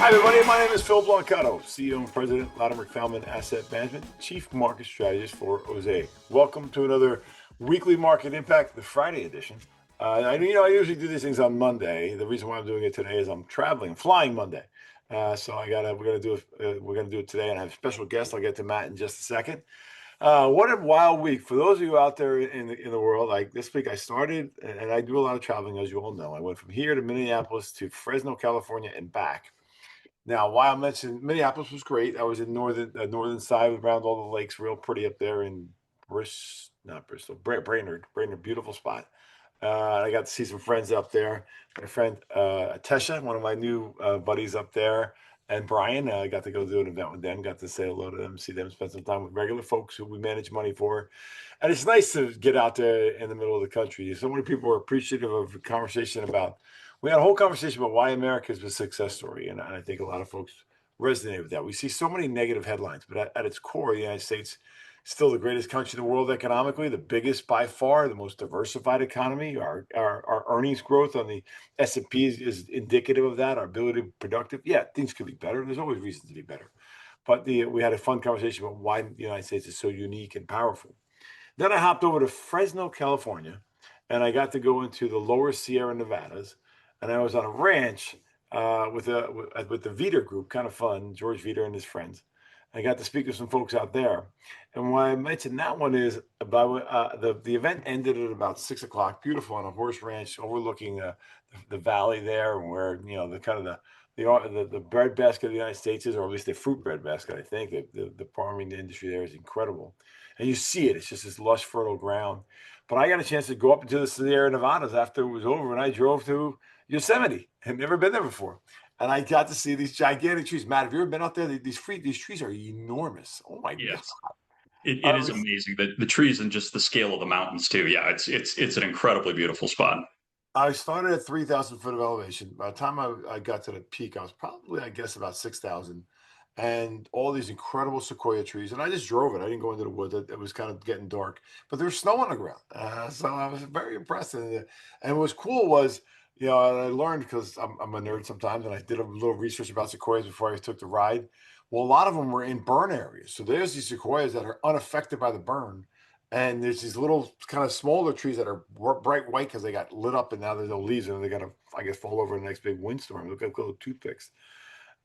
Hi, everybody. My name is Phil Blancato, CEO and President, Latimer Falman Asset Management, Chief Market Strategist for Jose. Welcome to another weekly Market Impact, the Friday edition. I usually do these things on Monday. The reason why I'm doing it today is I'm traveling, flying Monday. So we're gonna do it today, and I have a special guest. I'll get to Matt in just a second. What a wild week for those of you out there in the world. Like this week, I started, and I do a lot of traveling, as you all know. I went from here to Minneapolis to Fresno, California, and back. Now, while I mentioned Minneapolis was great, I was in northern side around all the lakes, real pretty up there in not Bristol, Brainerd, beautiful spot. I got to see some friends up there. My friend Tesha, one of my new buddies up there, and Brian. I got to go do an event with them. Got to say hello to them, see them, spend some time with regular folks who we manage money for. And it's nice to get out there in the middle of the country. So many people are appreciative of the conversation about. We had a whole conversation about why America is a success story, and I think a lot of folks resonate with that. We see so many negative headlines, but at its core, the United States still the greatest country in the world economically, the biggest by far, the most diversified economy. Our earnings growth on the S&P is indicative of that. Our ability to be productive. Yeah, things could be better. There's always reasons to be better. But we had a fun conversation about why the United States is so unique and powerful. Then I hopped over to Fresno, California, and I got to go into the lower Sierra Nevadas, and I was on a ranch with the Viter group, kind of fun, George Viter and his friends. I got to speak to some folks out there, and why I mentioned that one is about the event ended at about 6 o'clock. Beautiful on a horse ranch overlooking the valley there, where the kind of the breadbasket of the United States is, or at least the fruit breadbasket. I think the farming industry there is incredible, and you see it. It's just this lush, fertile ground. But I got a chance to go up into the Sierra Nevadas after it was over, and I drove to Yosemite. Had never been there before. And I got to see these gigantic trees. Matt, have you ever been out there? These trees are enormous. Oh my God. Yes, it I is was amazing. The trees and just the scale of the mountains too. Yeah, it's an incredibly beautiful spot. I started at 3,000 foot of elevation. By the time I got to the peak, I was probably, I guess, about 6,000. And all these incredible sequoia trees. And I just drove it. I didn't go into the woods. It was kind of getting dark, but there's snow on the ground. So I was very impressed. And what was cool was, and I learned because I'm a nerd sometimes, and I did a little research about sequoias before I took the ride. Well, a lot of them were in burn areas. So there's these sequoias that are unaffected by the burn, and there's these little kind of smaller trees that are bright white because they got lit up and now there's no leaves and they're gonna, I guess, fall over in the next big windstorm. Look like little toothpicks.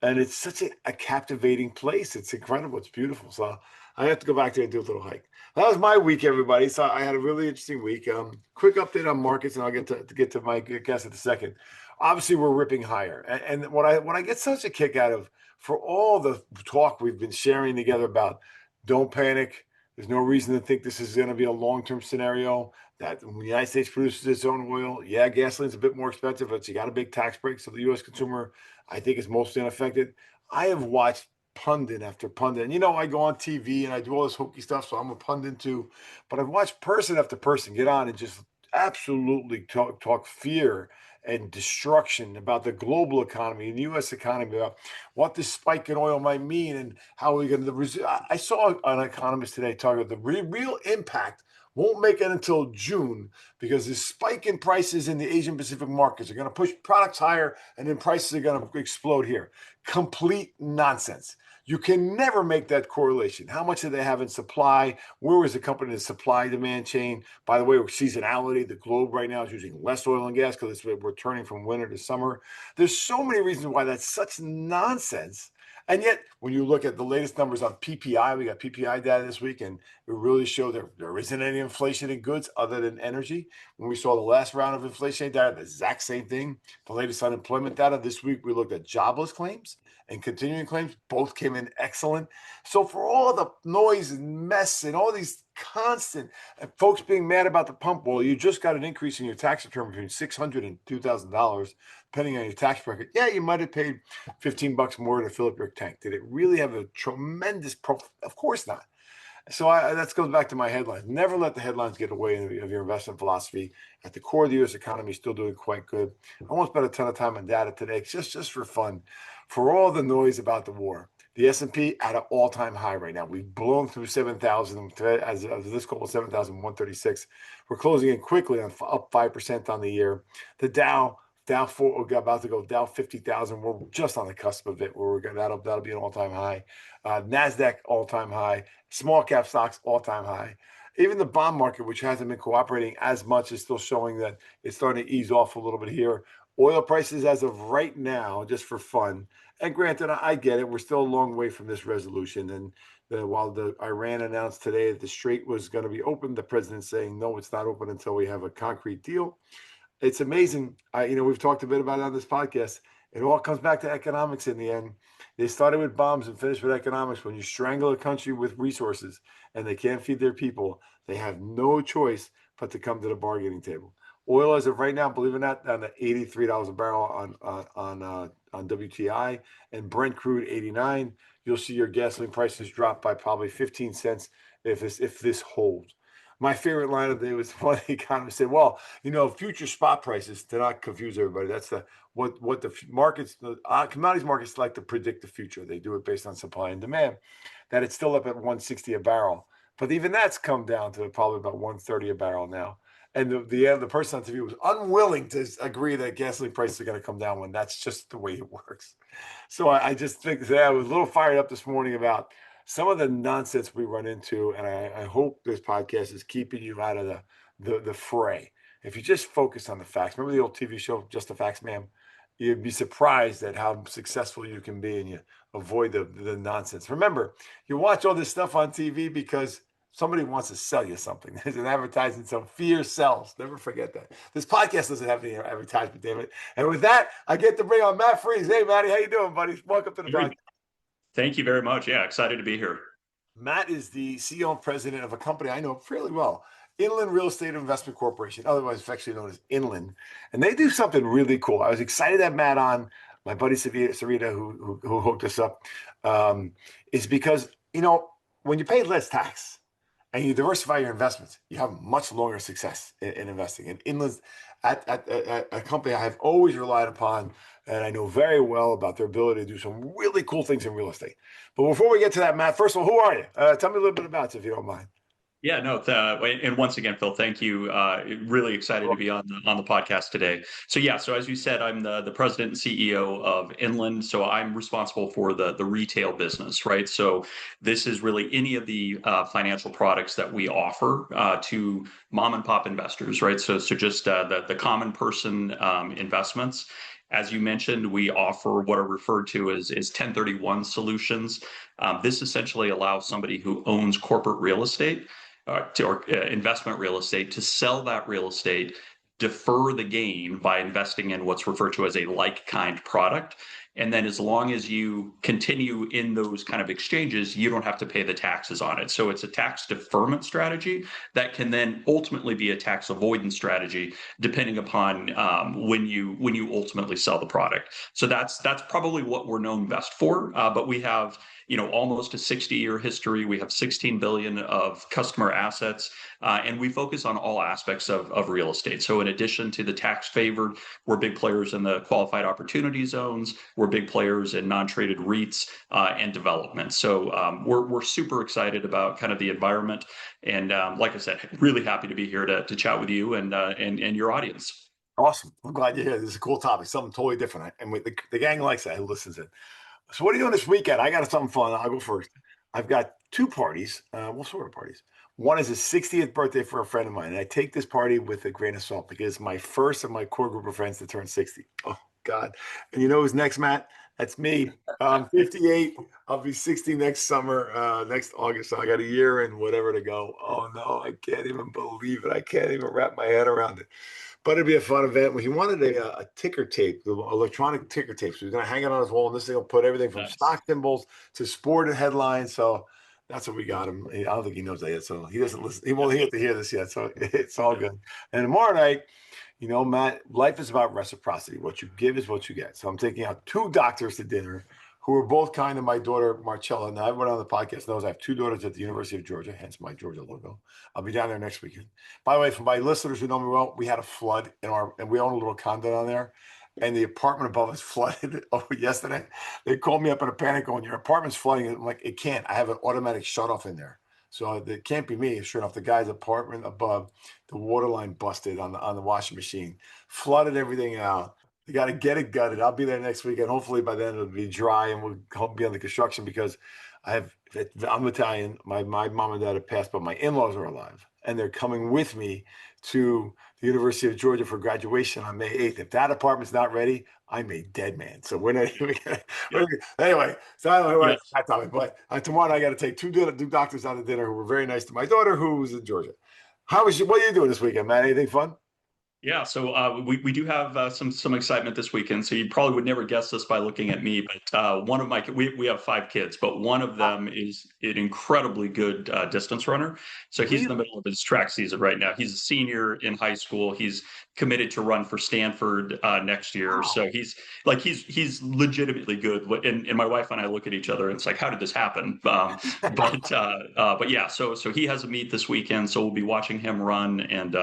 And it's such a captivating place. It's incredible. It's beautiful. So I have to go back there and do a little hike. That was my week, everybody. So I had a really interesting week. Quick update on markets, and I'll get to my guess in a second. Obviously, we're ripping higher, and what I get such a kick out of for all the talk we've been sharing together about don't panic. There's no reason to think this is going to be a long-term scenario. That when the United States produces its own oil, yeah, gasoline's a bit more expensive, but you got a big tax break, so the U.S. consumer, I think, is mostly unaffected. I have watched pundit after pundit, and I go on TV and I do all this hokey stuff, so I'm a pundit too. But I've watched person after person get on and just absolutely talk fear and destruction about the global economy and the U.S. economy, about what this spike in oil might mean and how we're going to. I saw an economist today talking about the real impact won't make it until June because the spike in prices in the Asian Pacific markets are going to push products higher and then prices are going to explode here. Complete nonsense. You can never make that correlation. How much do they have in supply? Where is the company in the supply demand chain? By the way, seasonality, the globe right now is using less oil and gas because we're turning from winter to summer. There's so many reasons why that's such nonsense. And yet, when you look at the latest numbers on PPI, we got PPI data this week, and it really showed there isn't any inflation in goods other than energy. When we saw the last round of inflation data, the exact same thing. The latest unemployment data this week, we looked at jobless claims and continuing claims. Both came in excellent. So for all the noise and mess and all these constant folks being mad about the pump, well, you just got an increase in your tax return between $600 and $2,000, depending on your tax bracket. Yeah, you might have paid $15 more to fill up your tank. Did it really have a tremendous Of course not. So that goes back to my headlines. Never let the headlines get away of your investment philosophy. At the core of the U.S. economy, is still doing quite good. I won't spend a ton of time on data today, just for fun. For all the noise about the war, the S&P at an all-time high right now. We've blown through 7,000 as this call was 7,136. We're closing in quickly on up 5% on the year. The Dow About to go Dow 50,000. We're just on the cusp of it. Where we're gonna that'll be an all time high. Nasdaq all time high. Small cap stocks all time high. Even the bond market, which hasn't been cooperating as much, is still showing that it's starting to ease off a little bit here. Oil prices, as of right now, just for fun. And granted, I get it. We're still a long way from this resolution. And while the Iran announced today that the Strait was going to be open, the president's saying no, it's not open until we have a concrete deal. It's amazing. We've talked a bit about it on this podcast. It all comes back to economics in the end. They started with bombs and finished with economics. When you strangle a country with resources and they can't feed their people, they have no choice but to come to the bargaining table. Oil, as of right now, believe it or not, down to $83 a barrel on WTI, and Brent crude 89. You'll see your gasoline prices drop by probably 15 cents if this holds. My favorite line of the day was one economist said, "Well, future spot prices, to not confuse everybody. That's what the markets, the commodities markets like to predict the future. They do it based on supply and demand. That it's still up at 160 a barrel, but even that's come down to probably about 130 a barrel now." And the person on TV was unwilling to agree that gasoline prices are going to come down when that's just the way it works. So I just think that I was a little fired up this morning about some of the nonsense we run into, and I hope this podcast is keeping you out of the fray. If you just focus on the facts, remember the old TV show, Just the Facts, Ma'am? You'd be surprised at how successful you can be, and you avoid the nonsense. Remember, you watch all this stuff on TV because somebody wants to sell you something. There's an advertising, so fear sells. Never forget that. This podcast doesn't have any advertisement, David. And with that, I get to bring on Matt Freeze. Hey, Matty, how you doing, buddy? Welcome to the podcast. Thank you very much. Yeah, excited to be here. Matt is the CEO and president of a company I know fairly well, Inland Real Estate Investment Corporation, otherwise affectionately known as Inland. And they do something really cool. I was excited to have Matt on, my buddy Sarita, who hooked us up, is because, when you pay less tax and you diversify your investments, you have much longer success in investing. And Inland, at a company I have always relied upon, and I know very well about their ability to do some really cool things in real estate. But before we get to that, Matt, first of all, who are you? Tell me a little bit about you, if you don't mind. Yeah, no, and once again, Phil, thank you. Really excited to be on the podcast today. So as you said, I'm the president and CEO of Inland. So I'm responsible for the retail business, right? So this is really any of the financial products that we offer to mom and pop investors, right? So just the common person investments. As you mentioned, we offer what are referred to as 1031 solutions. This essentially allows somebody who owns corporate real estate or investment real estate to sell that real estate, defer the gain by investing in what's referred to as a like kind product. And then as long as you continue in those kind of exchanges, you don't have to pay the taxes on it. So it's a tax deferment strategy that can then ultimately be a tax avoidance strategy, depending upon when you ultimately sell the product. So that's probably what we're known best for. But we have almost a 60-year history. We have 16 billion of customer assets, and we focus on all aspects of real estate. So in addition to the tax favored, we're big players in the qualified opportunity zones. We're big players in non-traded REITs and development. So we're super excited about kind of the environment, and like I said, really happy to be here to chat with you and your audience. Awesome. I'm glad you're here. This is a cool topic, something totally different. And the gang likes that, who listens in. So what are you doing this weekend? I got something fun. I'll go first. I've got two parties, well, sort of parties. One is a 60th birthday for a friend of mine. And I take this party with a grain of salt because it's my first of my core group of friends to turn 60. Oh, God. And you know who's next, Matt? That's me. I'm 58. I'll be 60 next summer, next August. So I got a year and whatever to go. Oh, no, I can't even believe it. I can't even wrap my head around it. But it'd be a fun event. He wanted a ticker tape, the electronic ticker tape. So he's going to hang it on his wall, and this thing will put everything from Nice. stock symbols to sport and headlines. So that's what we got him. I don't think he knows that yet. So he doesn't listen. He won't get to hear this yet. So it's all good. And tomorrow night, Matt, life is about reciprocity. What you give is what you get. So I'm taking out two doctors to dinner who are both kind of my daughter, Marcella. Now, everyone on the podcast knows I have two daughters at the University of Georgia, hence my Georgia logo. I'll be down there next weekend. By the way, for my listeners who know me well, we had a flood and we own a little condo down there. And the apartment above us flooded yesterday. They called me up in a panic going, "Your apartment's flooding." I'm like, "It can't. I have an automatic shut off in there." So it can't be me. Sure enough, the guy's apartment above, the water line busted on the washing machine, flooded everything out. You got to get it gutted. I'll be there next weekend. Hopefully by then it'll be dry and we'll hope be on the construction because I'm Italian. My mom and dad have passed, but my in-laws are alive and they're coming with me to the University of Georgia for graduation on May 8th. If that apartment's not ready, I'm a dead man. So we're not even Yeah. anyway. So I don't know Yeah. what that topic, but tomorrow I got to take two doctors out to dinner who were very nice to my daughter who was in Georgia. What are you doing this weekend, man? Anything fun? Yeah, so we do have some excitement this weekend. So you probably would never guess this by looking at me, but one of my we have five kids, but one of them is an incredibly good distance runner. So he's in the Really? middle of his track season right now. He's a senior in high school. He's committed to run for Stanford next year. Wow. So he's legitimately good. And my wife and I look at each other and it's like, how did this happen? But yeah, so he has a meet this weekend, so we'll be watching him run and.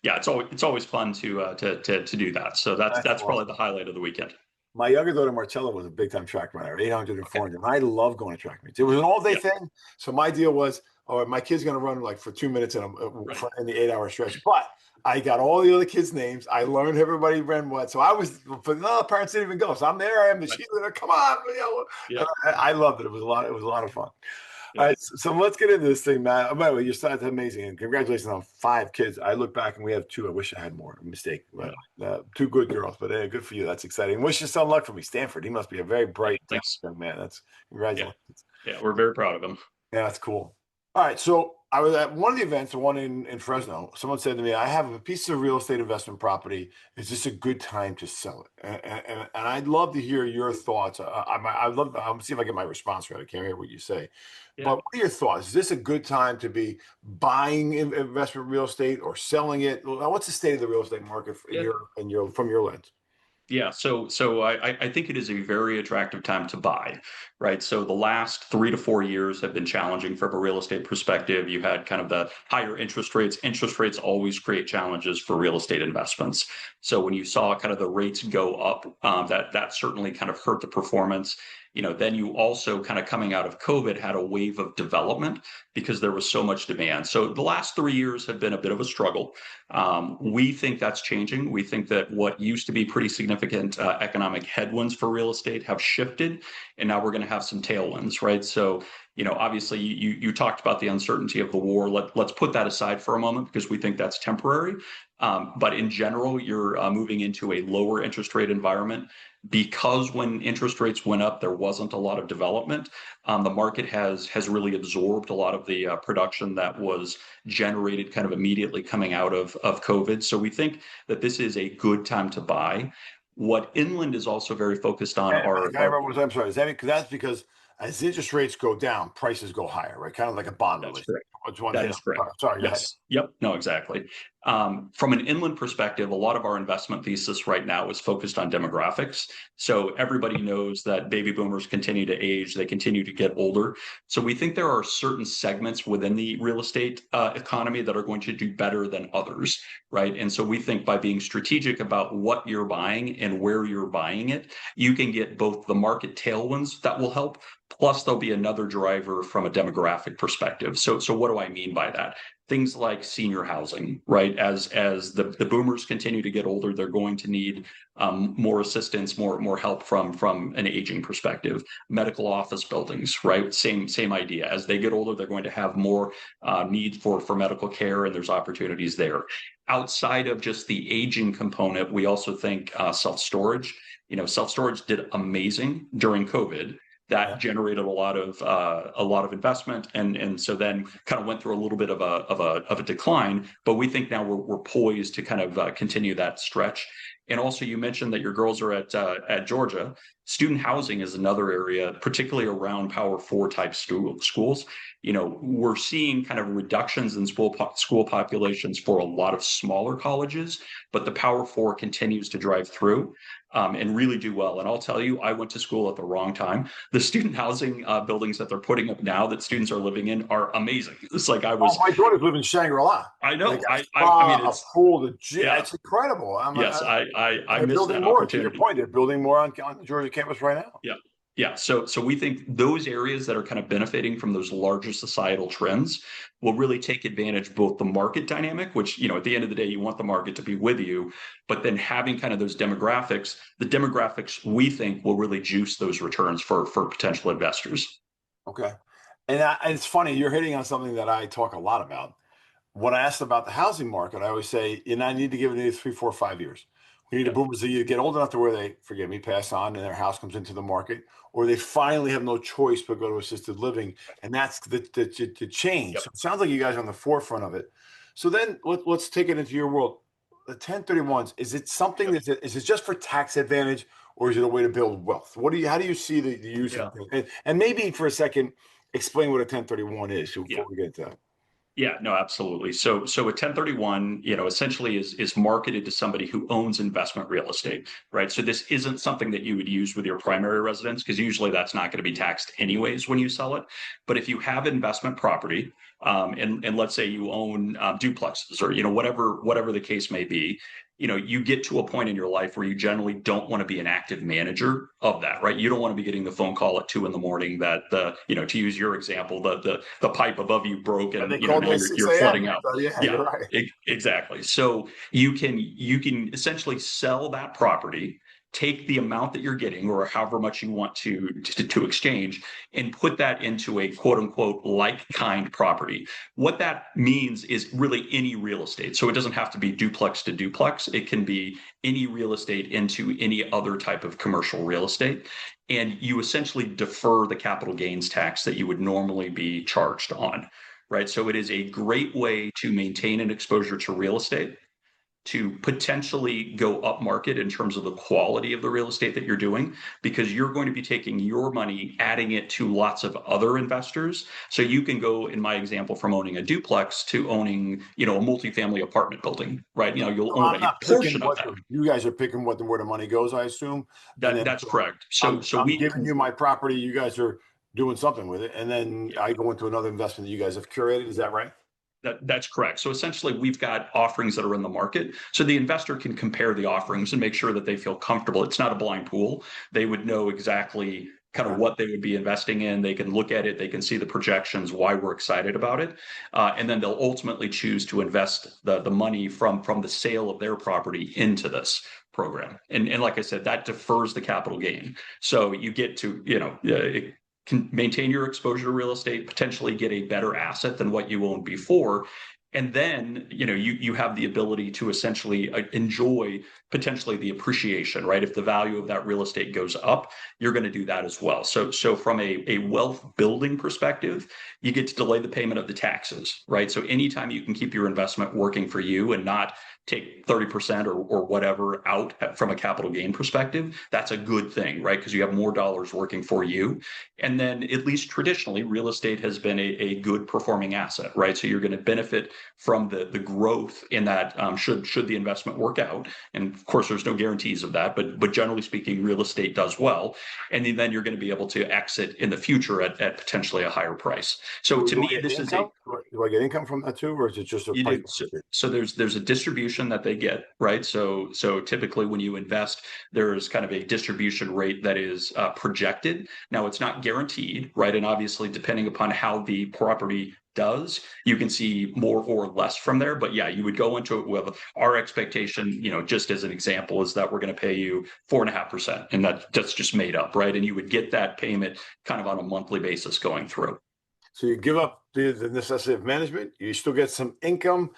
Yeah, it's always fun to do that. So that's That's that's probably awesome. the highlight of the weekend. My younger daughter Marcella was a big time track runner, 800 and Okay, 400. I love going to track meets. It was an all day yeah, thing. So my deal was, all right, my kid's going to run like for 2 minutes right, in the 8 hour stretch. But I got all the other kids' names. I learned everybody ran what. So I was, but no, the parents didn't even go. So I'm there. I am the right, cheerleader. Come on. yeah, And I loved it. It was a lot. It was a lot of fun. All yeah, right, so let's get into this thing, Matt. Oh, by the way, your son's amazing, and congratulations on five kids. I look back and we have two. I wish I had more. Mistake, yeah. but two good girls. But good for you. That's exciting. Wish your son luck for me, Stanford. He must be a very Yeah, bright, talented thanks. young man. That's Yeah, congratulations. yeah, we're very proud of him. Yeah, that's cool. All right, so I was at one of the events, the one in Fresno. Someone said to me, "I have a piece of real estate investment property. Is this a good time to sell it?" And I'd love to hear your thoughts. I'd love. I'll see if I get my response right. I can't hear what you say. Yeah. But what are your thoughts? Is this a good time to be buying investment real estate or selling it? What's the state of the real estate market Yeah. in your from your lens? Yeah, so I think it is a very attractive time to buy, right? So the last 3 to 4 years have been challenging from a real estate perspective. You had kind of the higher interest rates. Interest rates always create challenges for real estate investments. So when you saw kind of the rates go up, that certainly kind of hurt the performance. Then you also kind of coming out of COVID had a wave of development because there was so much demand. So the last 3 years have been a bit of a struggle. We think that's changing. We think that what used to be pretty significant economic headwinds for real estate have shifted, and now we're going to have some tailwinds, right? So, obviously, you talked about the uncertainty of the war. Let's put that aside for a moment because we think that's temporary. But in general, you're moving into a lower interest rate environment because when interest rates went up, there wasn't a lot of development. The market has really absorbed a lot of the production that was generated kind of immediately coming out of COVID. So we think that this is a good time to buy. What Inland is also very focused on are, I remember I'm sorry. Is that because that's because as interest rates go down, prices go higher, right? Kind of like a bond that's relationship. correct. Which one That hit? is correct. Sorry, go ahead. Yes. Yep. No, exactly. From an Inland perspective, a lot of our investment thesis right now is focused on demographics. So everybody knows that baby boomers continue to age, they continue to get older. So we think there are certain segments within the real estate economy that are going to do better than others, right? And so we think by being strategic about what you're buying and where you're buying it, you can get both the market tailwinds that will help. Plus, there'll be another driver from a demographic perspective. So what do I mean by that? Things like senior housing, right? As the boomers continue to get older, they're going to need more assistance, more help from an aging perspective. Medical office buildings, right? Same idea. As they get older, they're going to have more need for medical care, and there's opportunities there. Outside of just the aging component, we also think self storage. Self storage did amazing during COVID. Yeah. That generated a lot of investment, and so then kind of went through a little bit of a decline. But we think now we're poised to kind of continue that stretch. And also, you mentioned that your girls are at Georgia. Student housing is another area, particularly around Power Four type schools. We're seeing kind of reductions in school populations for a lot of smaller colleges, but the Power Four continues to drive through and really do well. And I'll tell you, I went to school at the wrong time. The student housing buildings that they're putting up now that students are living in are amazing. It's like I Oh, was, my daughters live in Shangri-La. I They know, got a I mean, spa, a it's pool, the gym. yeah, It's incredible. yes, I And they're missed building that more. To your opportunity. point, they're building more on the Georgia campus right now. Yeah. Yeah, so we think those areas that are kind of benefiting from those larger societal trends will really take advantage of both the market dynamic, which, at the end of the day, you want the market to be with you, but then having kind of those demographics, the demographics we think will really juice those returns for potential investors. Okay. And it's funny, you're hitting on something that I talk a lot about. When I asked about the housing market, I always say, I need to give it 3, 4, 5 years. We need the Yep. boomers to either get old enough to where they, forgive me, pass on and their house comes into the market, or they finally have no choice but go to assisted living. And that's the change. Yep. So it sounds like you guys are on the forefront of it. So then let's take it into your world. The 1031s, is it something Yep. is it just for tax advantage, or is it a way to build wealth? How do you see the use of Yeah. it? And maybe for a second, explain what a 1031 is Yeah. before we get to that. Yeah, no, absolutely. So a 1031, essentially is marketed to somebody who owns investment real estate, right? So this isn't something that you would use with your primary residence because usually that's not going to be taxed anyways when you sell it. But if you have investment property, and let's say you own duplexes or whatever the case may be, you get to a point in your life where you generally don't want to be an active manager of that, right? You don't want to be getting the phone call at 2 a.m. that to use your example, the pipe above you broke And and they called now me at you're 6 a.m. flooding out. So yeah, Yeah, you're right. exactly. So you can essentially sell that property, take the amount that you're getting or however much you want to exchange, and put that into a quote unquote like kind property. What that means is really any real estate. So it doesn't have to be duplex to duplex. It can be any real estate into any other type of commercial real estate. And you essentially defer the capital gains tax that you would normally be charged on, right? So it is a great way to maintain an exposure to real estate, to potentially go up market in terms of the quality of the real estate that you're doing, because you're going to be taking your money, adding it to lots of other investors. So you can go, in my example, from owning a duplex to owning, a multifamily apartment building, right? You'll So own I'm a not picking portion of that. you guys are picking where the money goes, I assume. And then That's so correct. So I'm so I'm we giving you my property. You guys are doing something with it, and then I go into another investment that you guys have curated. Is that right? That's correct. So essentially, we've got offerings that are in the market. So the investor can compare the offerings and make sure that they feel comfortable. It's not a blind pool. They would know exactly kind of Okay. what they would be investing in. They can look at it, they can see the projections, why we're excited about it. And then they'll ultimately choose to invest the money from the sale of their property into this program. And like I said, that defers the capital gain. So you get to, can maintain your exposure to real estate, potentially get a better asset than what you owned before. And then, you have the ability to essentially enjoy potentially the appreciation, right? If the value of that real estate goes up, you're going to do that as well. So from a wealth building perspective, you get to delay the payment of the taxes, right? So anytime you can keep your investment working for you and not take 30% or whatever out from a capital gain perspective, that's a good thing, right? Because you have more dollars working for you. And then, at least traditionally, real estate has been a good performing asset, right? So you're going to benefit from the growth in that, should the investment work out. And of course, there's no guarantees of that, but generally speaking, real estate does well. And then you're going to be able to exit in the future at potentially a higher price. So to Do I me, get this is a income? Do I get income from that too, or is it just a you price do. So, appreciation? so there's a distribution that they get, right? So typically when you invest, there's kind of a distribution rate that is projected. Now it's not guaranteed, right? And obviously, depending upon how the property does, you can see more or less from there. But yeah, you would go into it with our expectation, just as an example, is that we're going to pay you 4.5%, and that's just made up, right? And you would get that payment kind of on a monthly basis going through. So you give up the necessity of management, you still get some income,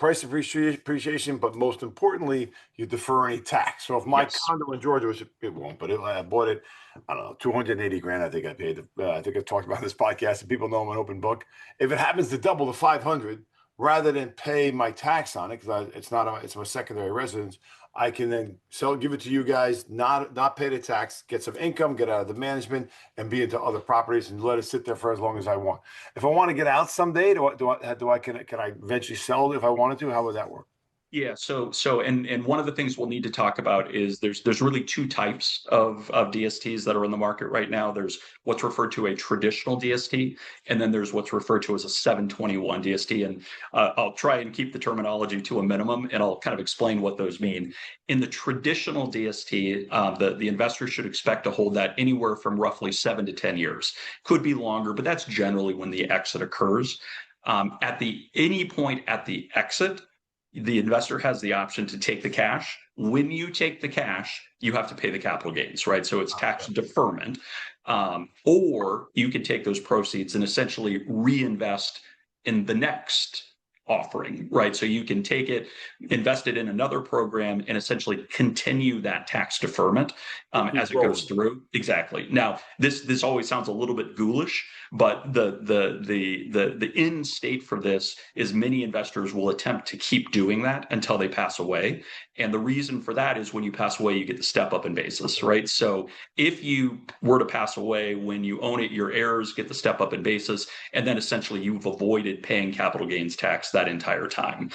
appreciation, but most importantly, you defer any tax. So if my Yes. condo in Georgia, which it won't, but I bought it, I don't know, 280 grand, I think I paid. I think I've talked about this podcast, and people know I'm an open book. If it happens to double to 500, rather than pay my tax on it, because it's a secondary residence, I can then give it to you guys, not pay the tax, get some income, get out of the management, and be into other properties and let it sit there for as long as I want. If I want to get out someday, can I eventually sell it if I wanted to? How would that work? Yeah, and one of the things we'll need to talk about is there's really two types of DSTs that are in the market right now. There's what's referred to a traditional DST, and then there's what's referred to as a 721 DST. And I'll try and keep the terminology to a minimum, and I'll kind of explain what those mean. In the traditional DST, the investor should expect to hold that anywhere from roughly 7 to 10 years. Could be longer, but that's generally when the exit occurs. At the any point at the exit, the investor has the option to take the cash. When you take the cash, you have to pay the capital gains, right? So it's tax deferment. Or you can take those proceeds and essentially reinvest in the next offering, right? So you can take it, invest it in another program, and essentially continue that tax deferment as it goes through. Exactly. Now, this always sounds a little bit ghoulish, but the end state for this is many investors will attempt to keep doing that until they pass away. And the reason for that is when you pass away, you get the step up in basis, right? So if you were to pass away when you own it, your heirs get the step up in basis, and then essentially you've avoided paying capital gains tax that entire time.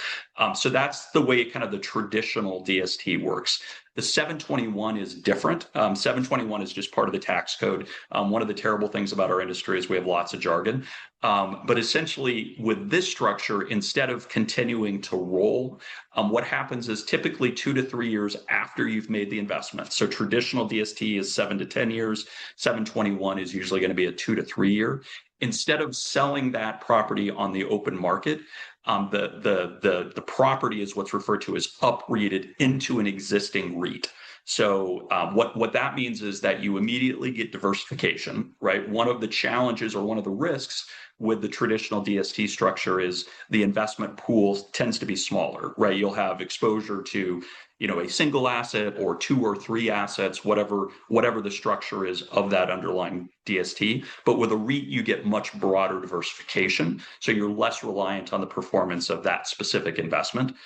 So that's the way kind of the traditional DST works. The 721 is different. 721 is just part of the tax code. One of the terrible things about our industry is we have lots of jargon. But essentially, with this structure, instead of continuing to roll, what happens is typically 2 to 3 years after you've made the investment. So traditional DST is 7 to 10 years. 721 is usually going to be a 2 to 3 year. Instead of selling that property on the open market, the property is what's referred to as upreit into an existing REIT. So what that means is that you immediately get diversification, right? One of the challenges or one of the risks with the traditional DST structure is the investment pool tends to be smaller, right? You'll have exposure to, a single asset or 2 or 3 assets, whatever the structure is of that underlying DST. But with a REIT, you get much broader diversification, so you're less reliant on the performance of that specific investment.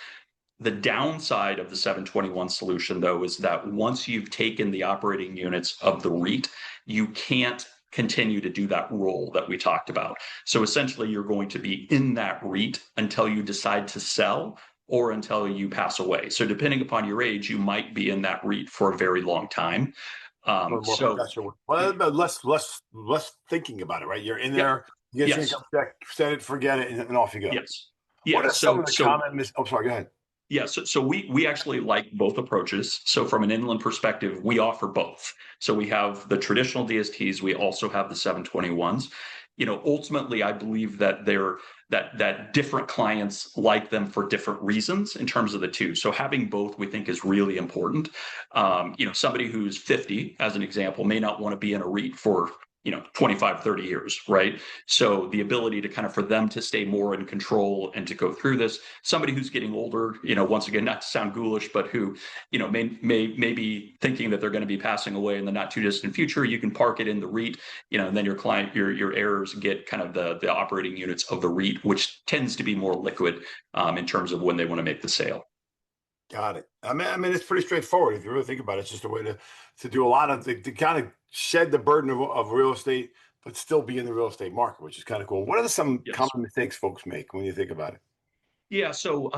The downside of the 721 solution, though, is that once you've taken the operating units of the REIT, you can't continue to do that role that we talked about. So essentially, you're going to be in that REIT until you decide to sell or until you pass away. So depending upon your age, you might be in that REIT for a very long time. Well, less thinking about it, right? You're in there, you get your income check, set it, forget it, and off you go. Yes. What are some of the common sorry, go ahead. Yeah, so we actually like both approaches. So from an inland perspective, we offer both. So we have the traditional DSTs, we also have the 721s. Ultimately, I believe that that different clients like them for different reasons in terms of the two. So having both, we think, is really important. Somebody who's 50, as an example, may not want to be in a REIT for 25, 30 years, right? So the ability to kind of for them to stay more in control and to go through this, somebody who's getting older, once again, not to sound ghoulish, but who, may be thinking that they're going to be passing away in the not too distant future, you can park it in the REIT, and then your heirs get kind of the operating units of the REIT, which tends to be more liquid in terms of when they want to make the sale. Got it. I mean, it's pretty straightforward if you really think about it. It's just a way to do a lot of to kind of shed the burden of real estate, but still be in the real estate market, which is kind of cool. What are some common mistakes folks make when you think about it? Yeah, so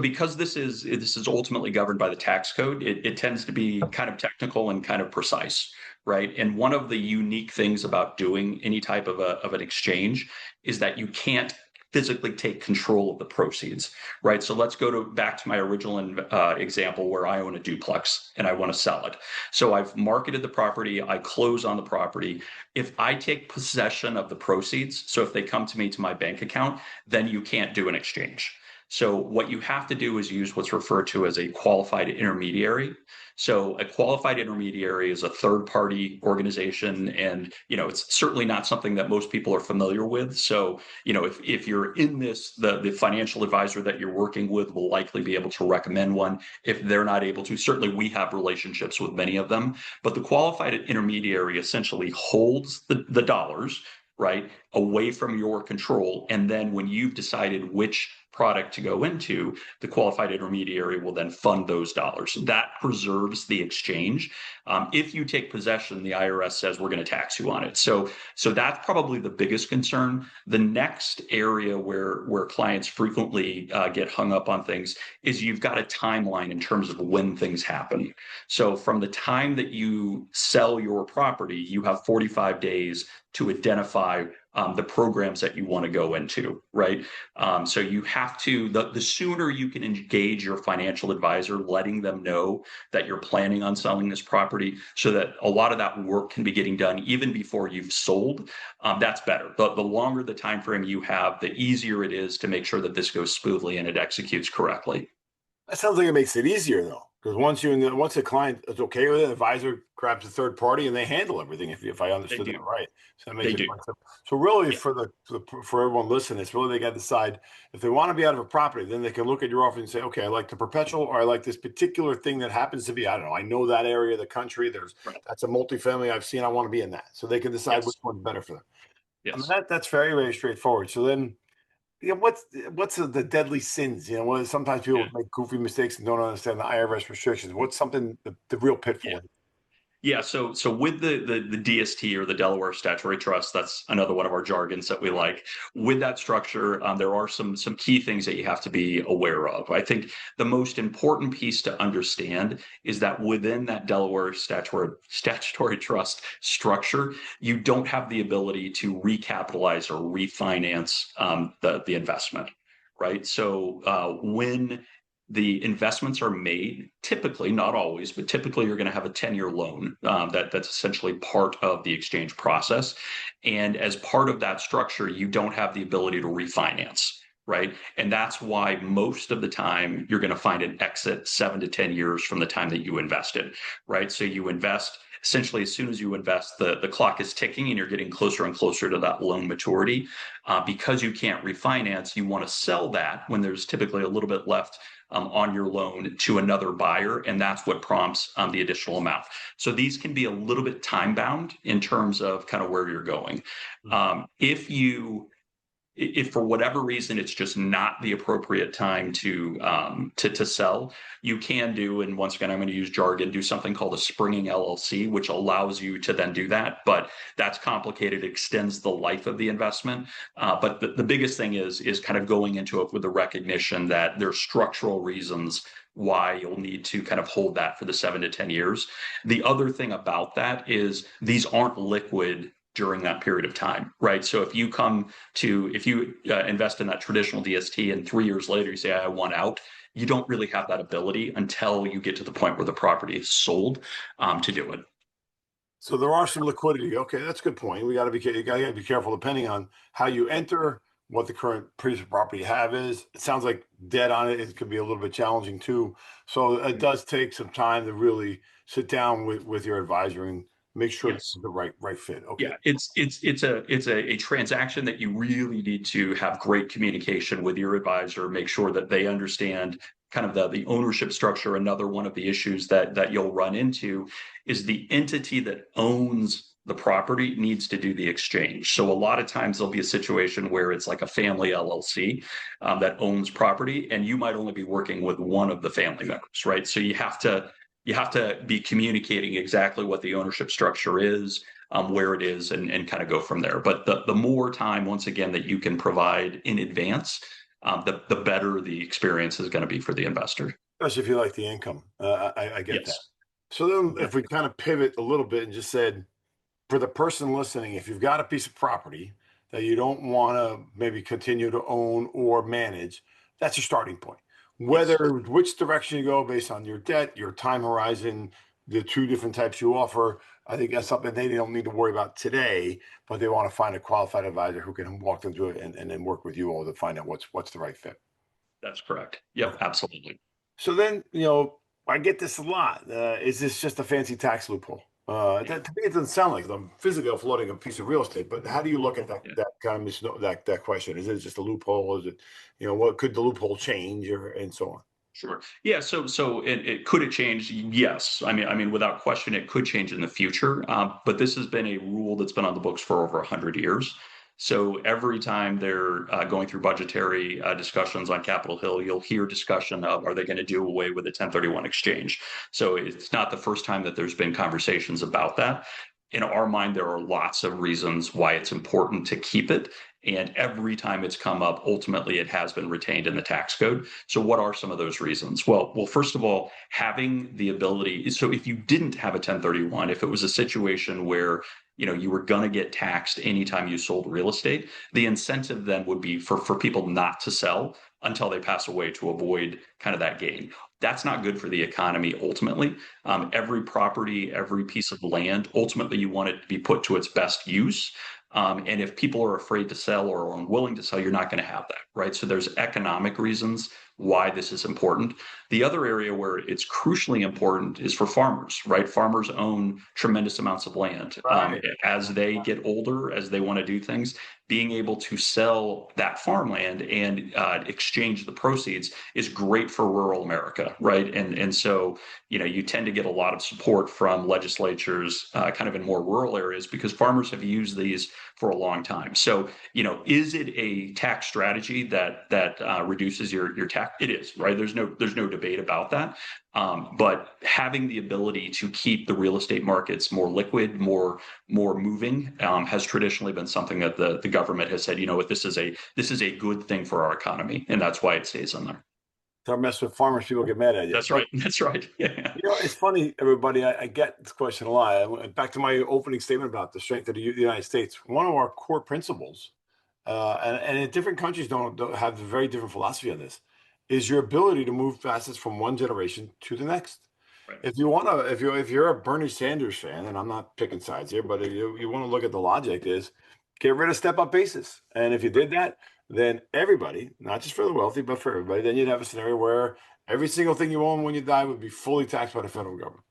because this is ultimately governed by the tax code, it tends to be kind of technical and kind of precise, right? And one of the unique things about doing any type of an exchange is that you can't physically take control of the proceeds, right? So let's go back to my original example where I own a duplex and I want to sell it. So I've marketed the property, I close on the property. If I take possession of the proceeds, so if they come to me to my bank account, then you can't do an exchange. So what you have to do is use what's referred to as a qualified intermediary. So a qualified intermediary is a third-party organization, and it's certainly not something that most people are familiar with. So if you're in this, the financial advisor that you're working with will likely be able to recommend one. If they're not able to, certainly we have relationships with many of them. But the qualified intermediary essentially holds the dollars, right, away from your control. And then when you've decided which product to go into, the qualified intermediary will then fund those dollars. That preserves the exchange. If you take possession, the IRS says we're going to tax you on it. So that's probably the biggest concern. The next area where clients frequently get hung up on things is you've got a timeline in terms of when things happen. So from the time that you sell your property, you have 45 days to identify the programs that you want to go into, right? So you have to, the sooner you can engage your financial advisor, letting them know that you're planning on selling this property so that a lot of that work can be getting done even before you've sold, that's better. The longer the time frame you have, the easier it is to make sure that this goes smoothly and it executes correctly. That sounds like it makes it easier though, because once a client is okay with it, advisor grabs a third party and they handle everything. If I They understood do. that right, so that makes They it do. quite simple. So really, Yeah. for everyone listening, it's really they got to decide if they want to be out of a property. Then they can look at your offer and say, okay, I like the perpetual, or I like this particular thing that happens to be. I don't know. I know that area of the country. Right. That's a multifamily I've seen. I want to be in that, so they can decide which Yes. one's better for them. I mean Yes. that's very straightforward. So then what's the deadly sins? Sometimes Yeah. people make goofy mistakes and don't understand the IRS restrictions. What's something the real Yeah. pitfall? Yeah, so with the DST or the Delaware Statutory Trust, that's another one of our jargons that we like. With that structure, there are some key things that you have to be aware of. I think the most important piece to understand is that within that Delaware Statutory Trust structure, you don't have the ability to recapitalize or refinance the investment, right? So when the investments are made, typically, not always, but typically you're going to have a 10-year loan that's essentially part of the exchange process. And as part of that structure, you don't have the ability to refinance, right? And that's why most of the time you're going to find an exit 7 to 10 years from the time that you invested, right? So you invest. Essentially, as soon as you invest, the clock is ticking and you're getting closer and closer to that loan maturity. Because you can't refinance, you want to sell that when there's typically a little bit left on your loan to another buyer, and that's what prompts the additional amount. So these can be a little bit time bound in terms of kind of where you're going. If for whatever reason it's just not the appropriate time to sell, you can do, and once again I'm going to use jargon, do something called a springing LLC, which allows you to then do that. But that's complicated, extends the life of the investment. But the biggest thing is kind of going into it with the recognition that there's structural reasons why you'll need to kind of hold that for the 7 to 10 years. The other thing about that is these aren't liquid during that period of time, right? So if you invest in that traditional DST and 3 years later you say, I want out, you don't really have that ability until you get to the point where the property is sold to do it. So there are some liquidity. Okay, that's a good point. You got to be careful depending on how you enter, what the current piece of property you have is. It sounds like debt on it. It could be a little bit challenging too. So it does take some time to really sit down with your advisor and make sure it's Yes. the right fit. Okay. Yeah, it's a transaction that you really need to have great communication with your advisor, make sure that they understand kind of the ownership structure. Another one of the issues that you'll run into is the entity that owns the property needs to do the exchange. So a lot of times there'll be a situation where it's like a family LLC that owns property, and you might only be working with one of the family members, right? So you have to be communicating exactly what the ownership structure is, where it is, and kind of go from there. But the more time, once again, that you can provide in advance, the better the experience is going to be for the investor. Especially if you like the income. I get that. Yes. So then Yeah. if we kind of pivot a little bit and just said, for the person listening, if you've got a piece of property that you don't want to maybe continue to own or manage, that's your starting point. Whether Yes. which direction you go based on your debt, your time horizon, the two different types you offer, I think that's something they don't need to worry about today, but they want to find a qualified advisor who can walk them through it and then work with you all to find out what's the right fit. That's correct. Yep. Okay. Absolutely. So then, I get this a lot. Is this just a fancy tax loophole? To me, it doesn't sound like it. I'm physically offloading a piece of real estate, but how do you look at that Yeah. that kind of that question? Is it just a loophole? Is it, what could the loophole change or and so on? Sure. Yeah. So it could it change? Yes. I mean, without question, it could change in the future. But this has been a rule that's been on the books for over 100 years. So every time they're going through budgetary discussions on Capitol Hill, you'll hear discussion of, are they going to do away with the 1031 exchange? So it's not the first time that there's been conversations about that. In our mind, there are lots of reasons why it's important to keep it. And every time it's come up, ultimately it has been retained in the tax code. So what are some of those reasons? Well, first of all, having the ability. So if you didn't have a 1031, if it was a situation where you were going to get taxed anytime you sold real estate, the incentive then would be for people not to sell until they pass away to avoid kind of that gain. That's not good for the economy ultimately. Every property, every piece of land, ultimately you want it to be put to its best use. And if people are afraid to sell or unwilling to sell, you're not going to have that, right? So there's economic reasons why this is important. The other area where it's crucially important is for farmers, right? Farmers own tremendous amounts of land. Right. As they get older, as they want to do things, being able to sell that farmland and exchange the proceeds is great for rural America, right? And so you tend to get a lot of support from legislatures kind of in more rural areas because farmers have used these for a long time. So is it a tax strategy that reduces your tax? It is, right? There's no debate about that. But having the ability to keep the real estate markets more liquid, more moving, has traditionally been something that the government has said, what, this is a good thing for our economy, and that's why it stays in there. Start messing with farmers, people get mad at you. That's right. That's right. Yeah. It's funny, everybody. I get this question a lot. Back to my opening statement about the strength of the United States. One of our core principles, and in different countries don't have a very different philosophy on this, is your ability to move assets from one generation to the next. Right. If you want to, if you're a Bernie Sanders fan, and I'm not picking sides here, but if you want to look at the logic, is get rid of step up basis. And if you did that, then everybody, not just for the wealthy, but for everybody, then you'd have a scenario where every single thing you own when you die would be fully taxed by the federal government.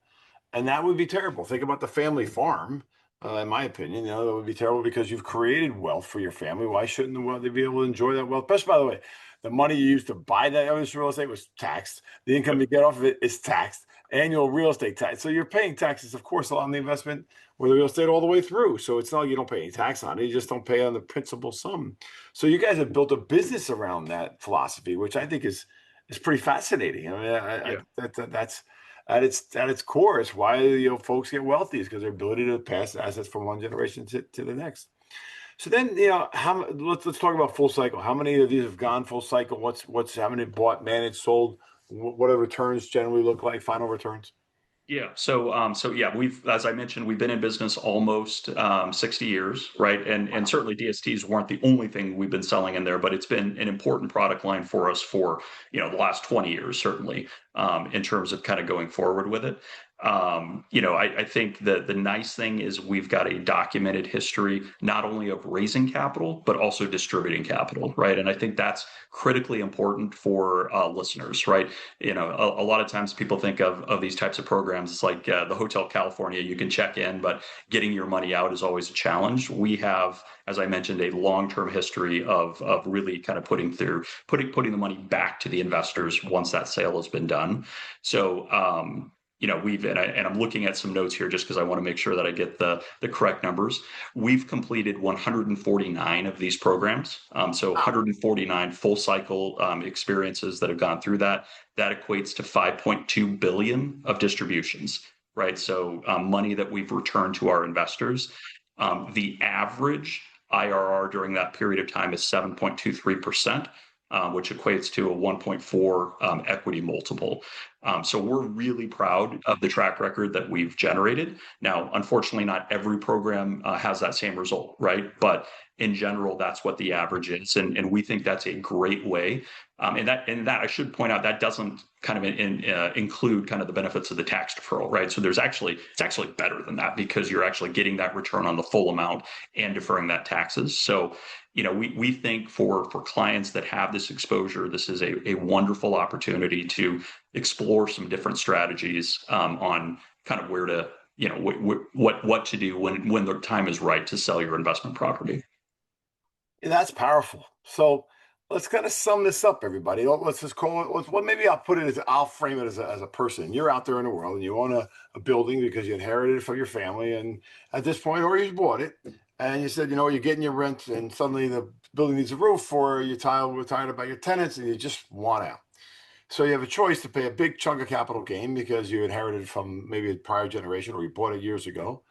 And that would be terrible. Think about the family farm. In my opinion, that would be terrible because you've created wealth for your family. Why shouldn't they be able to enjoy that wealth? Especially, by the way, the money you used to buy that other real estate was taxed. The income you get off of it is taxed. Annual real estate tax. So you're paying taxes, of course, on the investment or the real estate all the way through. So it's not like you don't pay any tax on it. You just don't pay on the principal sum. So you guys have built a business around that philosophy, which I think is pretty fascinating. I mean, Yeah. that's at its core, it's why folks get wealthy is because their ability to pass assets from one generation to the next. So then let's talk about full cycle. How many of these have gone full cycle? What's how many bought, managed, sold? What do returns generally look like? Final returns? Yeah. So yeah, as I mentioned, we've been in business almost 60 years, right? And Wow. certainly DSTs weren't the only thing we've been selling in there, but it's been an important product line for us for the last 20 years, certainly, in terms of kind of going forward with it. I think the nice thing is we've got a documented history not only of raising capital but also distributing capital, right? And I think that's critically important for listeners, right? A lot of times people think of these types of programs. It's like the Hotel California. You can check in, but getting your money out is always a challenge. We have, as I mentioned, a long-term history of really kind of putting the money back to the investors once that sale has been done. So I'm looking at some notes here just because I want to make sure that I get the correct numbers. We've completed 149 of these programs, so Wow. 149 full cycle experiences that have gone through that. That equates to 5.2 billion of distributions, right? So money that we've returned to our investors. The average IRR during that period of time is 7.23%. Which equates to a 1.4 equity multiple. So we're really proud of the track record that we've generated. Now, unfortunately, not every program has that same result, right? But in general, that's what the average is, and we think that's a great way. And that I should point out that doesn't kind of include kind of the benefits of the tax deferral, right? So it's actually better than that because you're actually getting that return on the full amount and deferring that taxes. So we think for clients that have this exposure, this is a wonderful opportunity to explore some different strategies on kind of where to, what to do when the time is right to sell your investment property. Yeah, that's powerful. So let's kind of sum this up, everybody. Let's just call it. Well, maybe I'll frame it as a person. You're out there in the world and you own a building because you inherited it from your family, and at this point, or you bought it, and you said, you know, you're getting your rent, and suddenly the building needs a roof, or you're tired about your tenants, and you just want out. So you have a choice to pay a big chunk of capital gain because you inherited from maybe a prior generation, or you bought it years ago.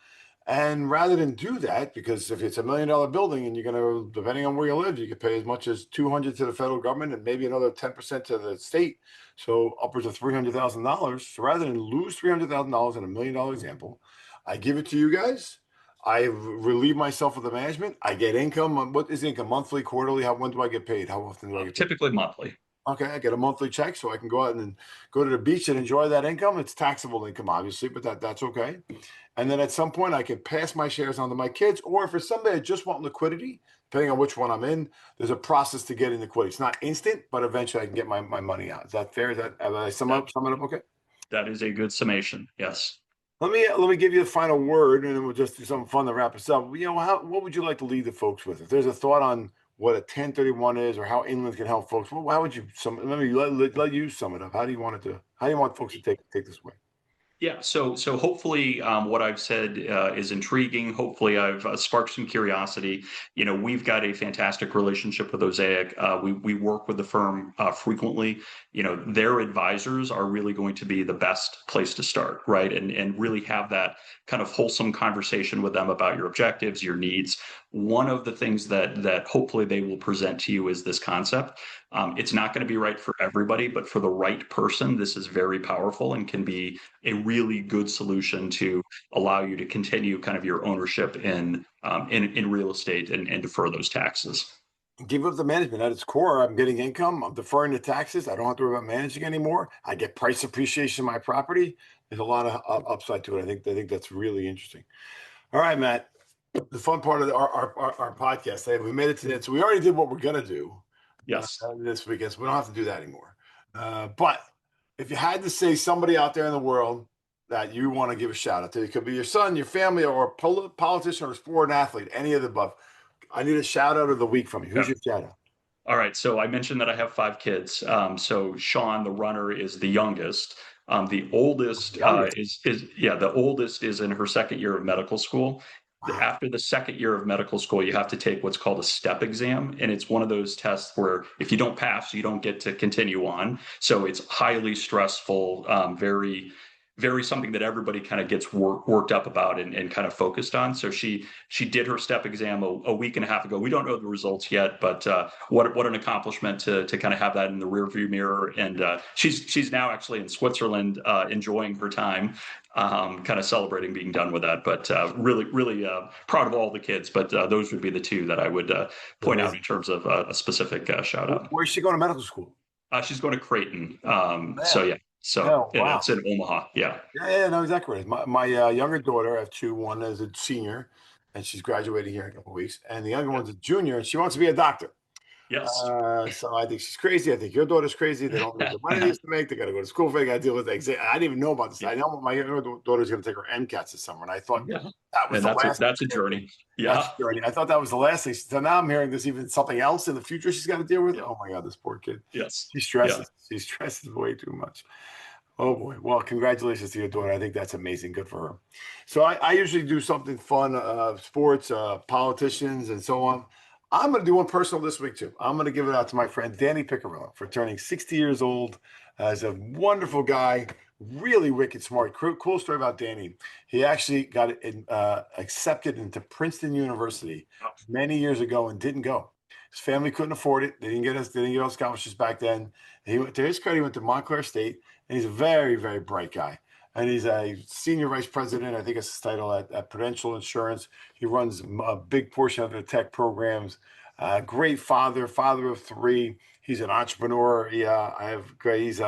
And rather than do that, because if it's $1 million building and you're going to, depending on where you live, you could pay as much as 200 to the federal government and maybe another 10% to the state. So upwards of $300,000. So rather than lose $300,000 in $1 million example, I give it to you guys. I relieve myself of the management. I get income. What is income? Monthly, quarterly? When do I get paid? How often do I get paid? Typically monthly. Okay, I get a monthly check so I can go out and go to the beach and enjoy that income. It's taxable income, obviously, but that's okay. And then at some point, I can pass my shares on to my kids, or for somebody that just want liquidity, depending on which one I'm in, there's a process to getting liquidity. It's not instant, but eventually I can get my money out. Is that fair? Is that have I sum it up okay? That is a good summation. Yes. Let me give you the final word, and then we'll just do something fun to wrap us up. You know, what would you like to leave the folks with? If there's a thought on what a 1031 is, or how Inland can help folks, well, how would you let me let you sum it up? How do you want it to? How do you want folks to take this away? Yeah, so hopefully what I've said is intriguing. Hopefully I've sparked some curiosity. You know, we've got a fantastic relationship with Osaic. We work with the firm frequently. You know, their advisors are really going to be the best place to start, right? And really have that kind of wholesome conversation with them about your objectives, your needs. One of the things that hopefully they will present to you is this concept. It's not going to be right for everybody, but for the right person, this is very powerful and can be a really good solution to allow you to continue kind of your ownership in real estate and defer those taxes. Give up the management at its core. I'm getting income. I'm deferring the taxes. I don't have to worry about managing anymore. I get price appreciation of my property. There's a lot of upside to it. I think that's really interesting. All right, Matt. The fun part of our podcast. Hey, we made it to the end. So we already did what we're gonna do Yes. this weekend. So we don't have to do that anymore. But if you had to say somebody out there in the world that you want to give a shout out to, it could be your son, your family, or a politician or a sport athlete, any of the above. I need a shout out of the week from you. Who's Yeah. your shout out? All right. So I mentioned that I have five kids. So Sean, the runner, is the youngest. The oldest Youngest. the oldest is in her second year of medical school. Wow. After the second year of medical school, you have to take what's called a step exam, and it's one of those tests where if you don't pass, you don't get to continue on. So it's highly stressful, very something that everybody kind of gets worked up about and kind of focused on. So she did her step exam a week and a half ago. We don't know the results yet, but what an accomplishment to kind of have that in the rearview mirror. And she's now actually in Switzerland enjoying her time, kind of celebrating being done with that. But really proud of all the kids. But those would be the two that I would point out in terms of a specific shout out. Where's she going to medical school? She's going to Creighton. So Man. yeah. So Oh, wow. it's in Omaha. Yeah. Yeah, no, exactly right. My younger daughter, I have two. One is a senior, and she's graduating here in a couple of weeks. And the younger one's a junior, and she wants to be a doctor. Yes. So I think she's crazy. I think your daughter's crazy. They don't make the money they used to make. They got to go to school. They got to deal with the exam. I didn't even know about this. I know my younger daughter's going to take her MCATs this summer, and I thought Yeah. that was And the last. that's a journey. That's Yeah. the journey. I thought that was the last thing. So now I'm hearing there's even something else in the future she's got to deal with. Yeah. Oh my God, this poor kid. Yes. She Yeah. stresses. She stresses way too much. Oh boy. Well, congratulations to your daughter. I think that's amazing. Good for her. So I usually do something fun, sports, politicians, and so on. I'm going to do one personal this week too. I'm going to give it out to my friend Danny Piccarillo for turning 60 years old. As a wonderful guy, really wicked smart. Cool story about Danny. He actually got accepted into Princeton University many years ago and didn't go. His family couldn't afford it. They didn't get us. They didn't get us scholarships back then. He went to his credit. He went to Montclair State, and he's a very, very bright guy. And he's a senior vice president. I think it's his title at Prudential Insurance. He runs a big portion of the tech programs. Great father of three. He's an entrepreneur. Yeah, I have great.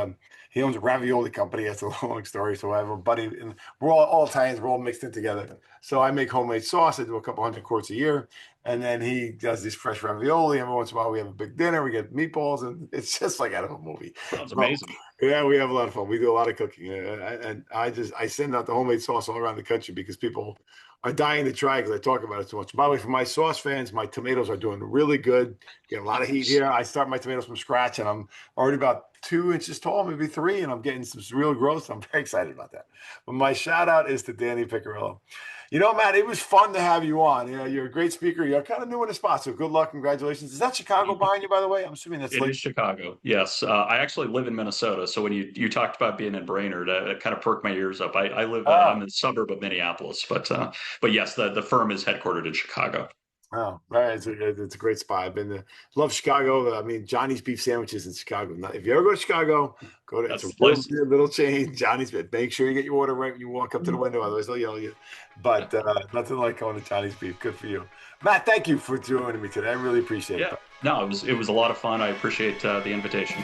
He owns a ravioli company. That's a long story. So I have a buddy, and we're all Italians. We're all mixed in together. So I make homemade sauce. I do a couple hundred quarts a year. And then he does these fresh ravioli. Every once in a while, we have a big dinner. We get meatballs, and it's just like out of a movie. Sounds Well, amazing. yeah, we have a lot of fun. We do a lot of cooking, and I send out the homemade sauce all around the country because people are dying to try because I talk about it so much. By the way, for my sauce fans, my tomatoes are doing really good. Getting a lot of heat here. I start my tomatoes from scratch, and I'm already about 2 inches tall, maybe three, and I'm getting some real growth. I'm very excited about that. But my shout out is to Danny Piccirillo. Matt, it was fun to have you on. You're a great speaker. You're kind of new in the spot, so good luck. Congratulations. Is that Chicago behind you, by the way? I'm assuming that's It late. is Chicago. Yes. I actually live in Minnesota. So when you talked about being in Brainerd, it kind of perked my ears up. I live, I'm Oh, in the suburb of Minneapolis, but yes, the firm is headquartered in Chicago. oh, right. It's a great spot. I've been to love Chicago. I mean, Johnny's beef sandwiches in Chicago. If you ever go to Chicago, go to it's That's a the real place. good little chain. Johnny's. Make sure you get your order right when you walk up to the window. Otherwise, they'll yell at you. But nothing like going to Johnny's beef. Good for you, Matt. Thank you for joining me today. I really appreciate it. Yeah. No, it was a lot of fun. I appreciate the invitation.